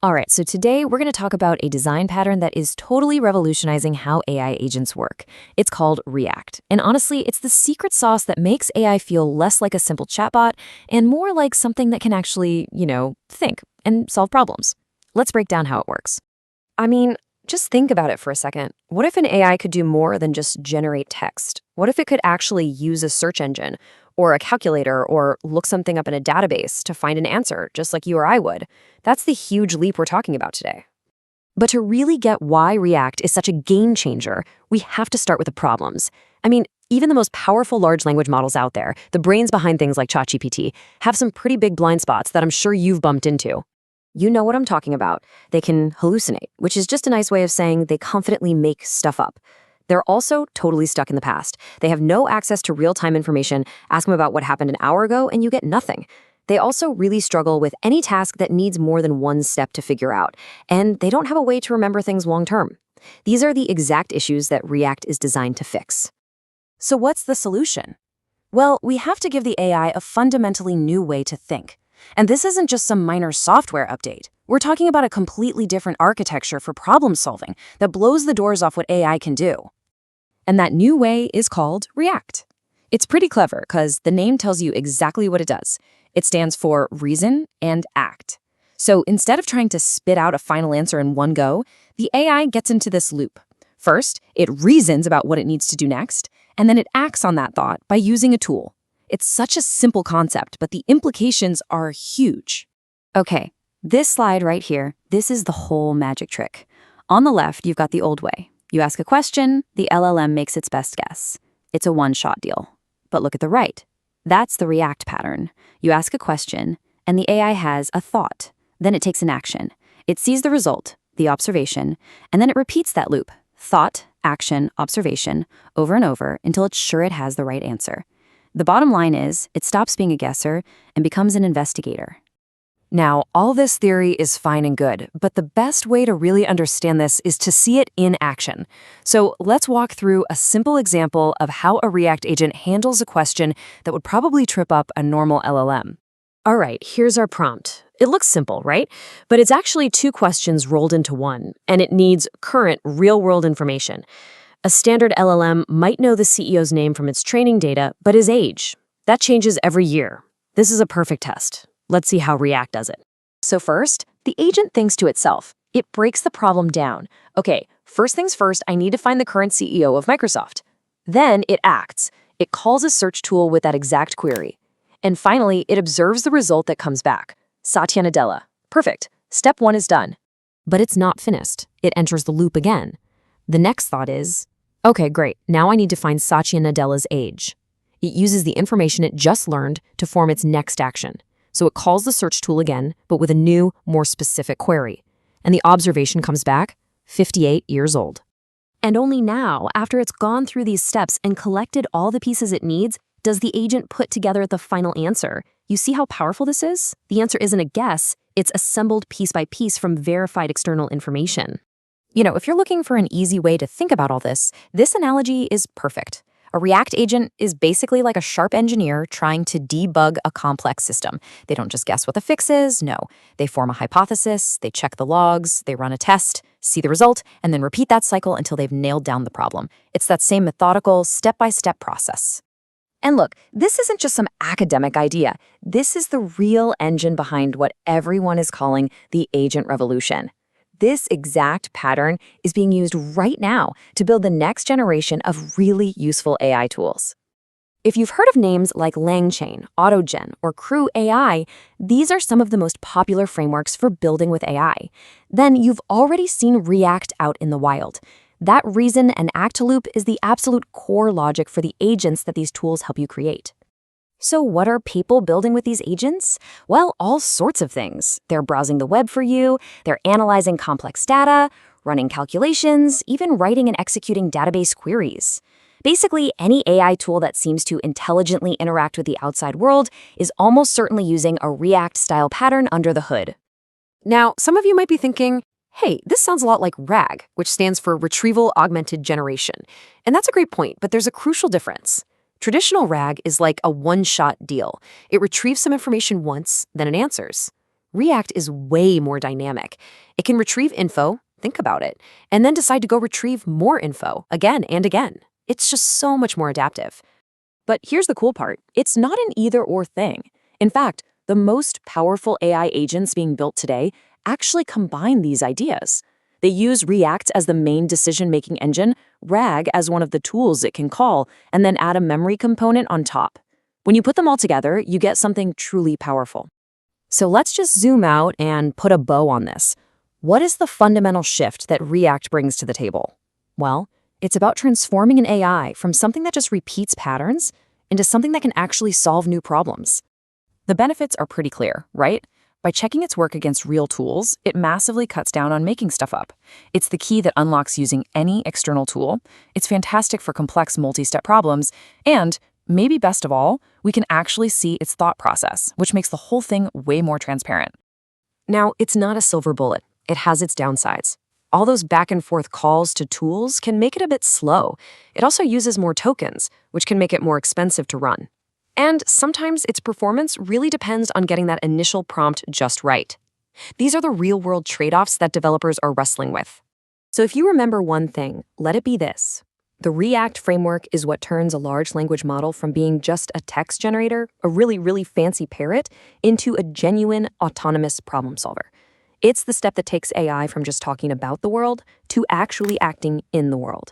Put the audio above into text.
All right, so today we're going to talk about a design pattern that is totally revolutionizing how AI agents work. It's called ReAct. And honestly, it's the secret sauce that makes AI feel less like a simple chatbot and more like something that can actually, think and solve problems. Let's break down how it works. I mean, just think about it for a second. What if an AI could do more than just generate text? What if it could actually use a search engine or a calculator or look something up in a database to find an answer, just like you or I would? That's the huge leap we're talking about today. But to really get why ReAct is such a game changer, we have to start with the problems. I mean, even the most powerful large language models out there, the brains behind things like ChatGPT, have some pretty big blind spots that I'm sure you've bumped into. You know what I'm talking about. They can hallucinate, which is just a nice way of saying they confidently make stuff up. They're also totally stuck in the past. They have no access to real-time information. Ask them about what happened an hour ago, and you get nothing. They also really struggle with any task that needs more than one step to figure out, and they don't have a way to remember things long-term. These are the exact issues that ReAct is designed to fix. So what's the solution? Well, we have to give the AI a fundamentally new way to think. And this isn't just some minor software update. We're talking about a completely different architecture for problem solving that blows the doors off what AI can do. And that new way is called ReAct. It's pretty clever because the name tells you exactly what it does. It stands for reason and act. So instead of trying to spit out a final answer in one go, the AI gets into this loop. First, it reasons about what it needs to do next, and then it acts on that thought by using a tool. It's such a simple concept, but the implications are huge. Okay, this slide right here, this is the whole magic trick. On the left, you've got the old way. You ask a question, the LLM makes its best guess. It's a one-shot deal. But look at the right. That's the ReAct pattern. You ask a question, and the AI has a thought. Then it takes an action. It sees the result, the observation, and then it repeats that loop, thought, action, observation, over and over until it's sure it has the right answer. The bottom line is, it stops being a guesser and becomes an investigator. Now, all this theory is fine and good, but the best way to really understand this is to see it in action. So let's walk through a simple example of how a ReAct agent handles a question that would probably trip up a normal LLM. All right, here's our prompt. It looks simple, right? But it's actually two questions rolled into one, and it needs current, real-world information. A standard LLM might know the CEO's name from its training data, but his age. That changes every year. This is a perfect test. Let's see how ReAct does it. So first, the agent thinks to itself. It breaks the problem down. Okay, first things first, I need to find the current CEO of Microsoft. Then it acts. It calls a search tool with that exact query. And finally, it observes the result that comes back. Satya Nadella. Perfect. Step 1 is done. But it's not finished. It enters the loop again. The next thought is, okay, great. Now I need to find Satya Nadella's age. It uses the information it just learned to form its next action. So it calls the search tool again, but with a new, more specific query. And the observation comes back, 58 years old. And only now, after it's gone through these steps and collected all the pieces it needs, does the agent put together the final answer. You see how powerful this is? The answer isn't a guess, it's assembled piece by piece from verified external information. If you're looking for an easy way to think about all this analogy is perfect. A ReAct agent is basically like a sharp engineer trying to debug a complex system. They don't just guess what the fix is, no. They form a hypothesis, they check the logs, they run a test, see the result, and then repeat that cycle until they've nailed down the problem. It's that same methodical, step-by-step process. And look, this isn't just some academic idea. This is the real engine behind what everyone is calling the agent revolution. This exact pattern is being used right now to build the next generation of really useful AI tools. If you've heard of names like LangChain, AutoGen, or CrewAI, these are some of the most popular frameworks for building with AI. Then you've already seen ReAct out in the wild. That reason and act loop is the absolute core logic for the agents that these tools help you create. So what are people building with these agents? Well, all sorts of things. They're browsing the web for you, they're analyzing complex data, running calculations, even writing and executing database queries. Basically, any AI tool that seems to intelligently interact with the outside world is almost certainly using a ReAct-style pattern under the hood. Now, some of you might be thinking, hey, this sounds a lot like RAG, which stands for Retrieval Augmented Generation. And that's a great point, but there's a crucial difference. Traditional RAG is like a one-shot deal. It retrieves some information once, then it answers. ReAct is way more dynamic. It can retrieve info, think about it, and then decide to go retrieve more info again and again. It's just so much more adaptive. But here's the cool part. It's not an either-or thing. In fact, the most powerful AI agents being built today actually combine these ideas. They use ReAct as the main decision-making engine, RAG as one of the tools it can call, and then add a memory component on top. When you put them all together, you get something truly powerful. So let's just zoom out and put a bow on this. What is the fundamental shift that ReAct brings to the table? Well, it's about transforming an AI from something that just repeats patterns into something that can actually solve new problems. The benefits are pretty clear, right? By checking its work against real tools, it massively cuts down on making stuff up. It's the key that unlocks using any external tool. It's fantastic for complex multi-step problems, and maybe best of all, we can actually see its thought process, which makes the whole thing way more transparent. Now, it's not a silver bullet. It has its downsides. All those back and forth calls to tools can make it a bit slow. It also uses more tokens, which can make it more expensive to run. And sometimes its performance really depends on getting that initial prompt just right. These are the real-world trade-offs that developers are wrestling with. So if you remember one thing, let it be this. The ReAct framework is what turns a large language model from being just a text generator, a really fancy parrot, into a genuine autonomous problem solver. It's the step that takes AI from just talking about the world to actually acting in the world.